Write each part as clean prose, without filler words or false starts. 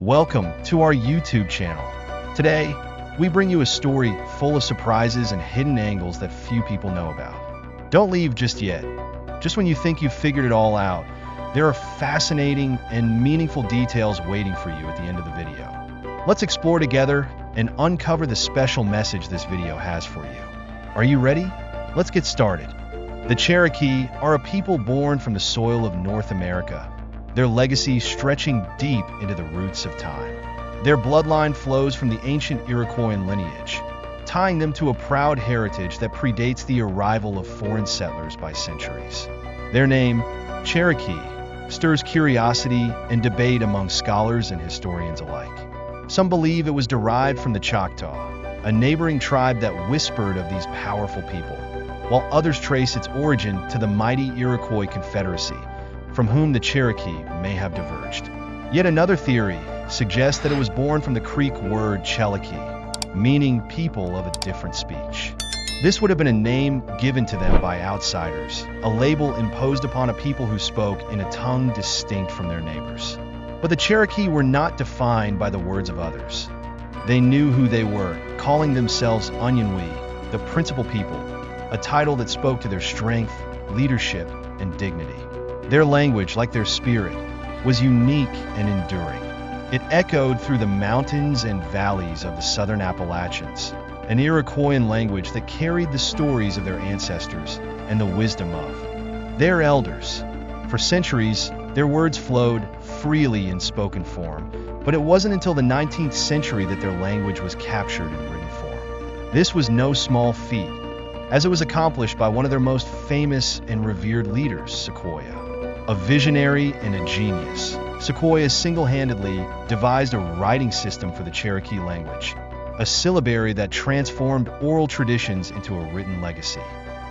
Welcome to our YouTube channel. Today, we bring you a story full of surprises and hidden angles that few people know about. Don't leave just yet. Just when you think you've figured it all out, there are fascinating and meaningful details waiting for you at the end of the video. Let's explore together and uncover the special message this video has for you. Are you ready? Let's get started. The Cherokee are a people born from the soil of North America, their legacy stretching deep into the roots of time. Their bloodline flows from the ancient Iroquois lineage, tying them to a proud heritage that predates the arrival of foreign settlers by centuries. Their name, Cherokee, stirs curiosity and debate among scholars and historians alike. Some believe it was derived from the Choctaw, a neighboring tribe that whispered of these powerful people, while others trace its origin to the mighty Iroquois Confederacy, from whom the Cherokee may have diverged. Yet another theory suggests that it was born from the Creek word Cherokee, meaning people of a different speech. This would have been a name given to them by outsiders, a label imposed upon a people who spoke in a tongue distinct from their neighbors. But the Cherokee were not defined by the words of others. They knew who they were, calling themselves Onyenwe, the principal people, a title that spoke to their strength, leadership, and dignity. Their language, like their spirit, was unique and enduring. It echoed through the mountains and valleys of the southern Appalachians, an Iroquois language that carried the stories of their ancestors and the wisdom of their elders. For centuries, their words flowed freely in spoken form, but it wasn't until the 19th century that their language was captured in written form. This was no small feat, as it was accomplished by one of their most famous and revered leaders, Sequoyah. A visionary and a genius, Sequoyah single-handedly devised a writing system for the Cherokee language, a syllabary that transformed oral traditions into a written legacy.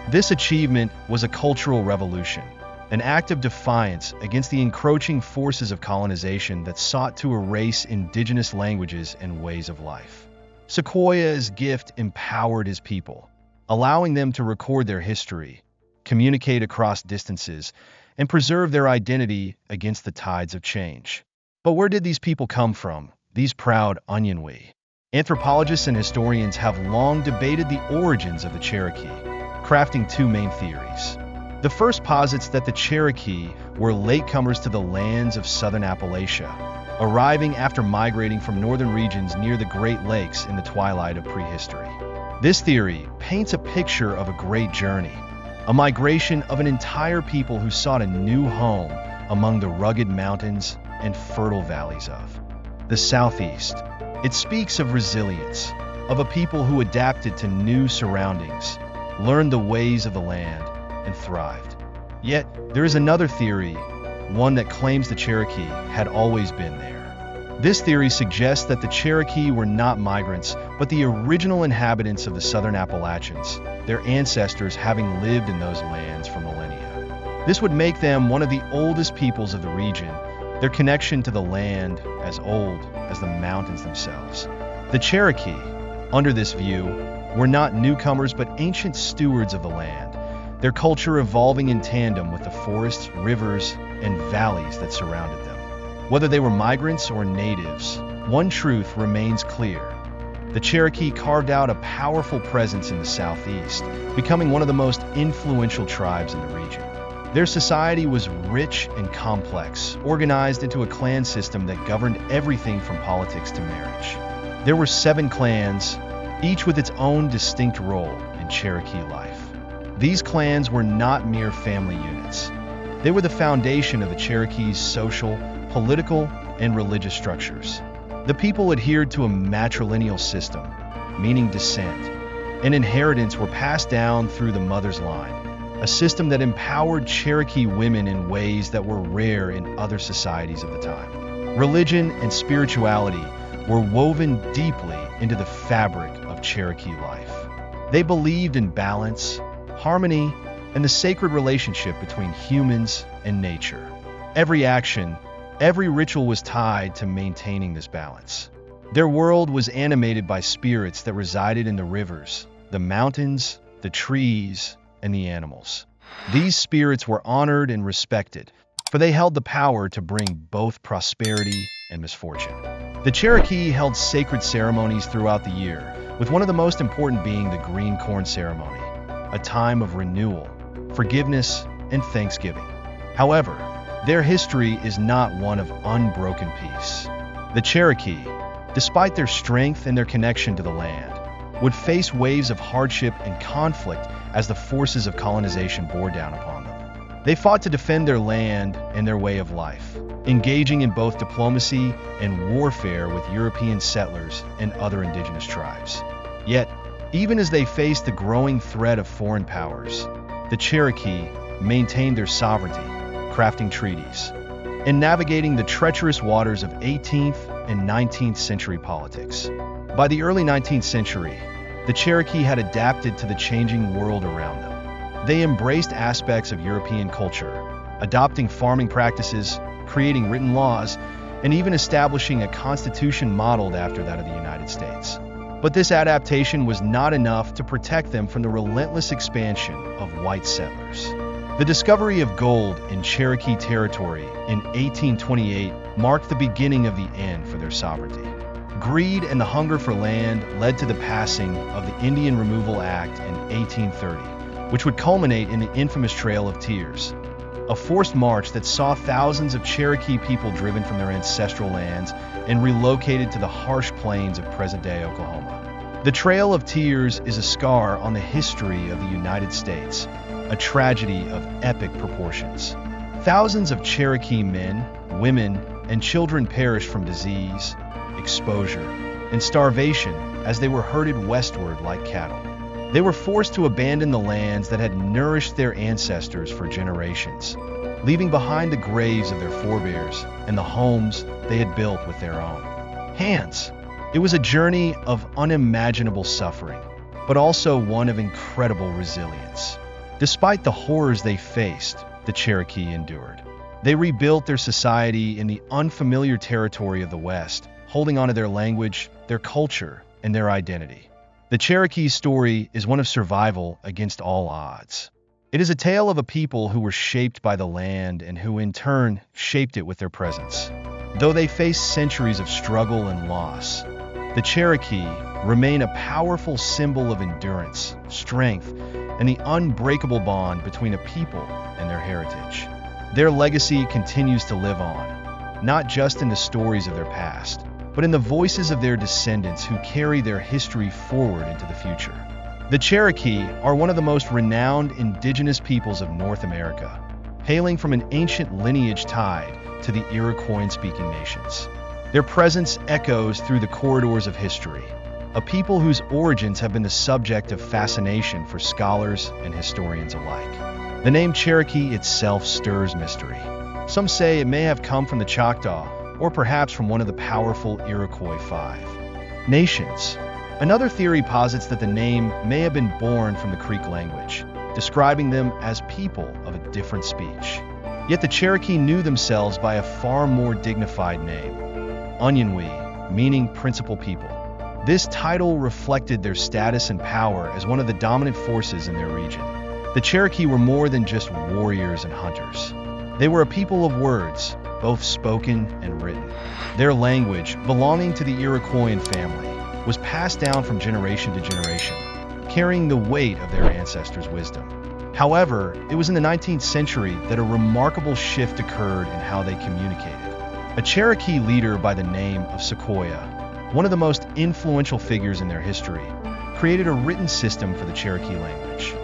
This achievement was a cultural revolution, an act of defiance against the encroaching forces of colonization that sought to erase indigenous languages and ways of life. Sequoyah's gift empowered his people, allowing them to record their history, communicate across distances, and preserve their identity against the tides of change. But where did these people come from, these proud Onyenwe? Anthropologists and historians have long debated the origins of the Cherokee, crafting two main theories. The first posits that the Cherokee were latecomers to the lands of southern Appalachia, arriving after migrating from northern regions near the Great Lakes in the twilight of prehistory. This theory paints a picture of a great journey, a migration of an entire people who sought a new home among the rugged mountains and fertile valleys of the Southeast. It speaks of resilience, of a people who adapted to new surroundings, learned the ways of the land, and thrived. Yet, there is another theory, one that claims the Cherokee had always been there. This theory suggests that the Cherokee were not migrants, but the original inhabitants of the southern Appalachians, their ancestors having lived in those lands for millennia. This would make them one of the oldest peoples of the region, their connection to the land as old as the mountains themselves. The Cherokee, under this view, were not newcomers but ancient stewards of the land, their culture evolving in tandem with the forests, rivers, and valleys that surrounded them. Whether they were migrants or natives, one truth remains clear. The Cherokee carved out a powerful presence in the Southeast, becoming one of the most influential tribes in the region. Their society was rich and complex, organized into a clan system that governed everything from politics to marriage. There were 7 clans, each with its own distinct role in Cherokee life. These clans were not mere family units. They were the foundation of the Cherokee's social, political, and religious structures. The people adhered to a matrilineal system, meaning descent, and inheritance were passed down through the mother's line, a system that empowered Cherokee women in ways that were rare in other societies of the time. Religion and spirituality were woven deeply into the fabric of Cherokee life. They believed in balance, harmony, and the sacred relationship between humans and nature. Every action, every ritual was tied to maintaining this balance. Their world was animated by spirits that resided in the rivers, the mountains, the trees, and the animals. These spirits were honored and respected, for they held the power to bring both prosperity and misfortune. The Cherokee held sacred ceremonies throughout the year, with one of the most important being the Green Corn Ceremony, a time of renewal, forgiveness, and thanksgiving. However, their history is not one of unbroken peace. The Cherokee, despite their strength and their connection to the land, would face waves of hardship and conflict as the forces of colonization bore down upon them. They fought to defend their land and their way of life, engaging in both diplomacy and warfare with European settlers and other indigenous tribes. Yet, even as they faced the growing threat of foreign powers, the Cherokee maintained their sovereignty, crafting treaties, and navigating the treacherous waters of 18th and 19th century politics. By the early 19th century, the Cherokee had adapted to the changing world around them. They embraced aspects of European culture, adopting farming practices, creating written laws, and even establishing a constitution modeled after that of the United States. But this adaptation was not enough to protect them from the relentless expansion of white settlers. The discovery of gold in Cherokee territory in 1828 marked the beginning of the end for their sovereignty. Greed and the hunger for land led to the passing of the Indian Removal Act in 1830, which would culminate in the infamous Trail of Tears, a forced march that saw thousands of Cherokee people driven from their ancestral lands and relocated to the harsh plains of present-day Oklahoma. The Trail of Tears is a scar on the history of the United States, a tragedy of epic proportions. Thousands of Cherokee men, women, and children perished from disease, exposure, and starvation as they were herded westward like cattle. They were forced to abandon the lands that had nourished their ancestors for generations, leaving behind the graves of their forebears and the homes they had built with their own hands. It was a journey of unimaginable suffering, but also one of incredible resilience. Despite the horrors they faced, the Cherokee endured. They rebuilt their society in the unfamiliar territory of the West, holding on to their language, their culture, and their identity. The Cherokee's story is one of survival against all odds. It is a tale of a people who were shaped by the land and who in turn shaped it with their presence. Though they faced centuries of struggle and loss, the Cherokee remain a powerful symbol of endurance, strength, and the unbreakable bond between a people and their heritage. Their legacy continues to live on, not just in the stories of their past, but in the voices of their descendants who carry their history forward into the future. The Cherokee are one of the most renowned indigenous peoples of North America, hailing from an ancient lineage tied to the Iroquois-speaking nations. Their presence echoes through the corridors of history, a people whose origins have been the subject of fascination for scholars and historians alike. The name Cherokee itself stirs mystery. Some say it may have come from the Choctaw, or perhaps from one of the powerful Iroquois Five Nations. Another theory posits that the name may have been born from the Creek language, describing them as people of a different speech. Yet the Cherokee knew themselves by a far more dignified name, Onyenwe, meaning principal people. This title reflected their status and power as one of the dominant forces in their region. The Cherokee were more than just warriors and hunters. They were a people of words, both spoken and written. Their language, belonging to the Iroquois family, was passed down from generation to generation, carrying the weight of their ancestors' wisdom. However, it was in the 19th century that a remarkable shift occurred in how they communicated. A Cherokee leader by the name of Sequoyah, one of the most influential figures in their history, created a written system for the Cherokee language.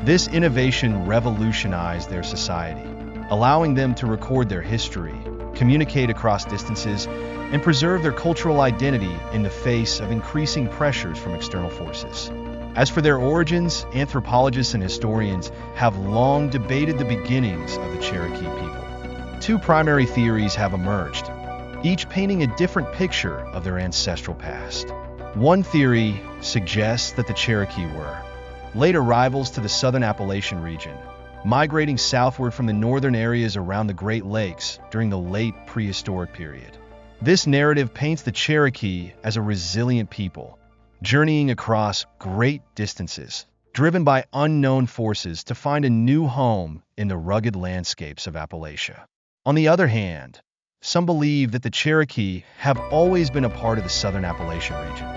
This innovation revolutionized their society, allowing them to record their history, communicate across distances, and preserve their cultural identity in the face of increasing pressures from external forces. As for their origins, anthropologists and historians have long debated the beginnings of the Cherokee people. Two primary theories have emerged, each painting a different picture of their ancestral past. One theory suggests that the Cherokee were late arrivals to the southern Appalachian region, migrating southward from the northern areas around the Great Lakes during the late prehistoric period. This narrative paints the Cherokee as a resilient people, journeying across great distances, driven by unknown forces to find a new home in the rugged landscapes of Appalachia. On the other hand, some believe that the Cherokee have always been a part of the southern Appalachian region.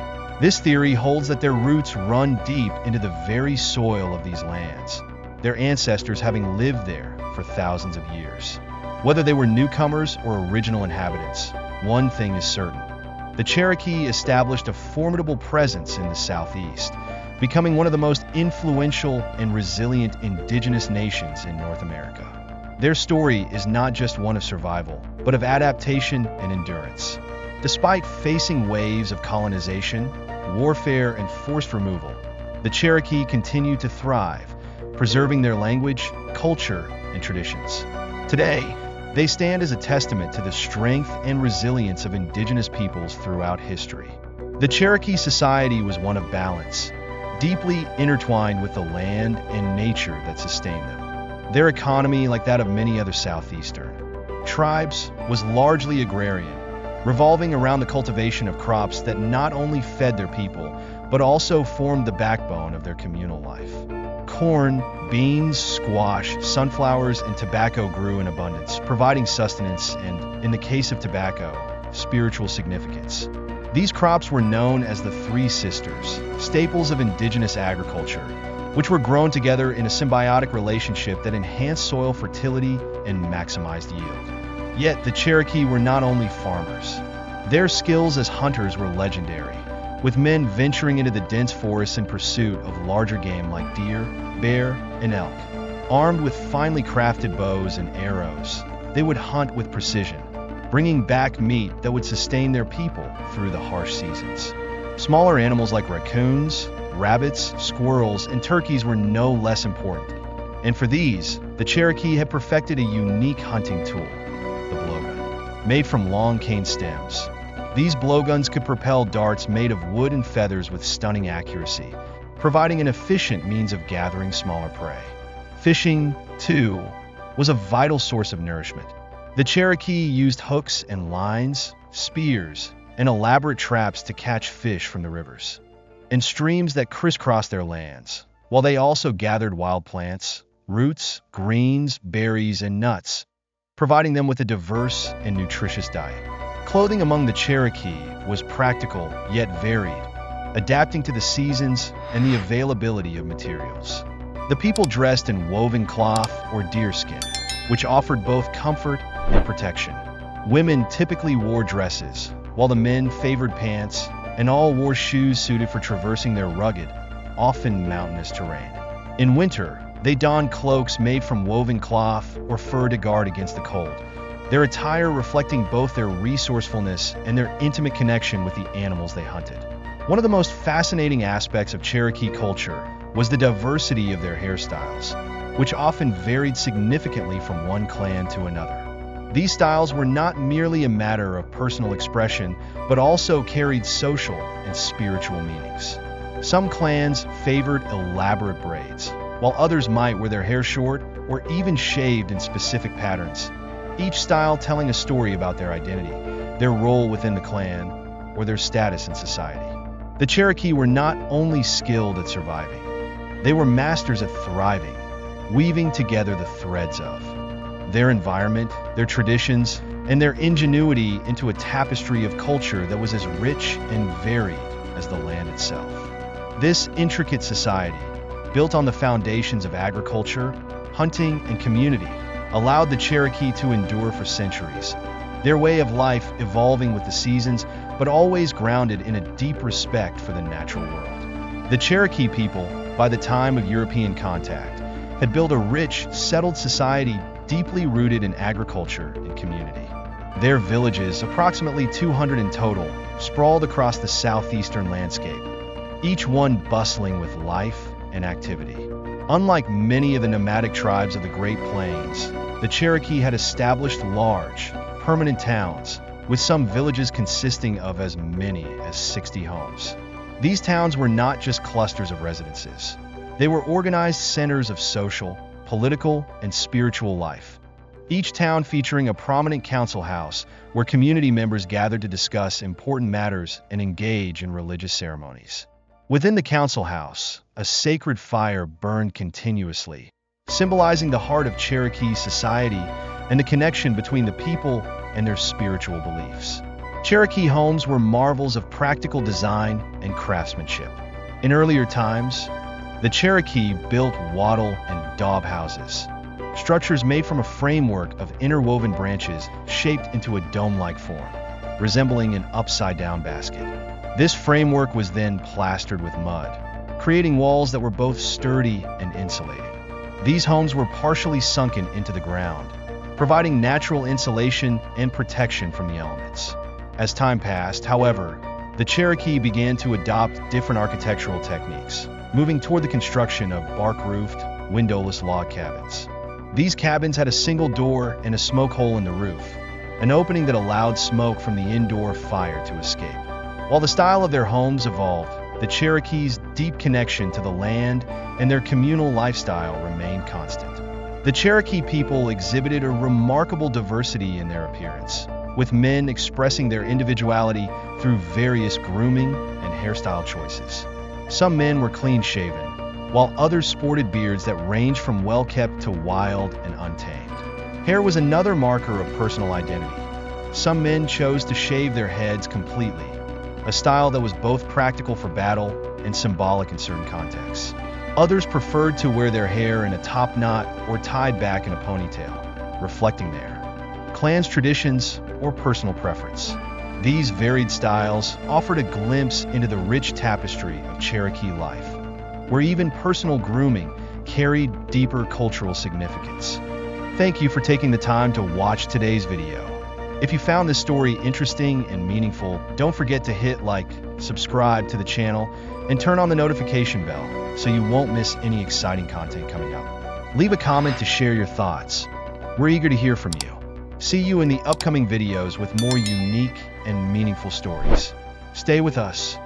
This theory holds that their roots run deep into the very soil of these lands, their ancestors having lived there for thousands of years. Whether they were newcomers or original inhabitants, one thing is certain. The Cherokee established a formidable presence in the Southeast, becoming one of the most influential and resilient indigenous nations in North America. Their story is not just one of survival, but of adaptation and endurance. Despite facing waves of colonization, warfare, and forced removal, the Cherokee continue to thrive, preserving their language, culture, and traditions. Today, they stand as a testament to the strength and resilience of indigenous peoples throughout history. The Cherokee society was one of balance, deeply intertwined with the land and nature that sustained them. Their economy, like that of many other southeastern tribes, was largely agrarian, revolving around the cultivation of crops that not only fed their people, but also formed the backbone of their communal life. Corn, beans, squash, sunflowers, and tobacco grew in abundance, providing sustenance and, in the case of tobacco, spiritual significance. These crops were known as the Three Sisters, staples of indigenous agriculture, which were grown together in a symbiotic relationship that enhanced soil fertility and maximized yield. Yet the Cherokee were not only farmers. Their skills as hunters were legendary, with men venturing into the dense forests in pursuit of larger game like deer, bear, and elk. Armed with finely crafted bows and arrows, they would hunt with precision, bringing back meat that would sustain their people through the harsh seasons. Smaller animals like raccoons, rabbits, squirrels, and turkeys were no less important. And for these, the Cherokee had perfected a unique hunting tool, the blowgun. Made from long cane stems, these blowguns could propel darts made of wood and feathers with stunning accuracy, providing an efficient means of gathering smaller prey. Fishing, too, was a vital source of nourishment. The Cherokee used hooks and lines, spears, and elaborate traps to catch fish from the rivers and streams that crisscrossed their lands, while they also gathered wild plants, roots, greens, berries, and nuts, providing them with a diverse and nutritious diet. Clothing among the Cherokee was practical yet varied, adapting to the seasons and the availability of materials. The people dressed in woven cloth or deerskin, which offered both comfort and protection. Women typically wore dresses, while the men favored pants, and all wore shoes suited for traversing their rugged, often mountainous terrain. In winter, they donned cloaks made from woven cloth or fur to guard against the cold, their attire reflecting both their resourcefulness and their intimate connection with the animals they hunted. One of the most fascinating aspects of Cherokee culture was the diversity of their hairstyles, which often varied significantly from one clan to another. These styles were not merely a matter of personal expression, but also carried social and spiritual meanings. Some clans favored elaborate braids, while others might wear their hair short or even shaved in specific patterns, each style telling a story about their identity, their role within the clan, or their status in society. The Cherokee were not only skilled at surviving, they were masters at thriving, weaving together the threads of their environment, their traditions, and their ingenuity into a tapestry of culture that was as rich and varied as the land itself. This intricate society, built on the foundations of agriculture, hunting, and community, allowed the Cherokee to endure for centuries, their way of life evolving with the seasons, but always grounded in a deep respect for the natural world. The Cherokee people, by the time of European contact, had built a rich, settled society deeply rooted in agriculture and community. Their villages, approximately 200 in total, sprawled across the southeastern landscape, each one bustling with life and activity. Unlike many of the nomadic tribes of the Great Plains, the Cherokee had established large, permanent towns, with some villages consisting of as many as 60 homes. These towns were not just clusters of residences. They were organized centers of social, political, and spiritual life. Each town featuring a prominent council house where community members gathered to discuss important matters and engage in religious ceremonies. Within the council house, a sacred fire burned continuously, symbolizing the heart of Cherokee society and the connection between the people and their spiritual beliefs. Cherokee homes were marvels of practical design and craftsmanship. In earlier times, the Cherokee built wattle and daub houses, structures made from a framework of interwoven branches shaped into a dome-like form, resembling an upside-down basket. This framework was then plastered with mud, creating walls that were both sturdy and insulated. These homes were partially sunken into the ground, providing natural insulation and protection from the elements. As time passed, however, the Cherokee began to adopt different architectural techniques, moving toward the construction of bark-roofed, windowless log cabins. These cabins had a single door and a smoke hole in the roof, an opening that allowed smoke from the indoor fire to escape. While the style of their homes evolved, the Cherokees' deep connection to the land and their communal lifestyle remained constant. The Cherokee people exhibited a remarkable diversity in their appearance, with men expressing their individuality through various grooming and hairstyle choices. Some men were clean-shaven, while others sported beards that ranged from well-kept to wild and untamed. Hair was another marker of personal identity. Some men chose to shave their heads completely, a style that was both practical for battle and symbolic in certain contexts. Others preferred to wear their hair in a top knot or tied back in a ponytail, reflecting their clan's traditions or personal preference. These varied styles offered a glimpse into the rich tapestry of Cherokee life, where even personal grooming carried deeper cultural significance. Thank you for taking the time to watch today's video. If you found this story interesting and meaningful, don't forget to hit like, subscribe to the channel, and turn on the notification bell so you won't miss any exciting content coming up. Leave a comment to share your thoughts. We're eager to hear from you. See you in the upcoming videos with more unique and meaningful stories. Stay with us.